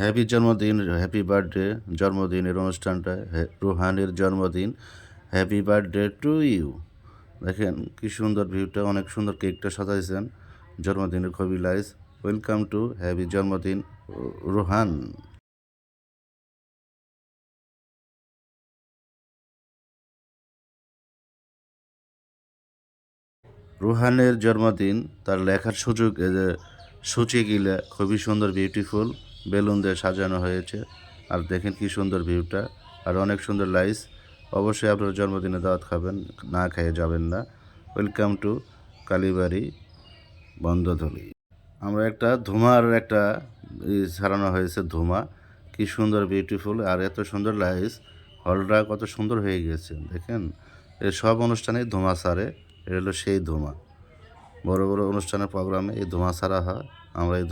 Happy জন্মদিন, happy birthday. জন্মদিনের অনুষ্ঠানটা রুহানের জন্মদিন। Happy birthday to you. দেখেন কি সুন্দর ভিউটা, অনেক সুন্দর কেকটা সাজাইছেন। জন্মদিনের খুবই লাইস। ওয়েলকাম টু হ্যাপি জন্মদিন রুহান। রুহানের জন্মদিন, তার লেখার সুযোগ সূচি গিলা খুবই সুন্দর, বিউটিফুল বেলুন দিয়ে সাজানো হয়েছে। আর দেখেন কি সুন্দর ভিউটা, আর অনেক সুন্দর লাইস। অবশ্যই আপনার জন্মদিনে দাওয়াত খাবেন, না খেয়ে যাবেন না। ওয়েলকাম টু কালীবাড়ি বন্ধধলি। আমরা একটা ধুমার একটা ছাড়ানো হয়েছে, ধুমা কি সুন্দর বিউটিফুল, আর এত সুন্দর লাইস। হলটা কত সুন্দর হয়ে গেছে দেখেন। এর সব অনুষ্ঠানে ধুমা ছাড়ে, এটা হলো সেই ধুমা। বড় বড় অনুষ্ঠানের প্রোগ্রামে এই ধোঁয়া ছাড়া হয়। আমরা এই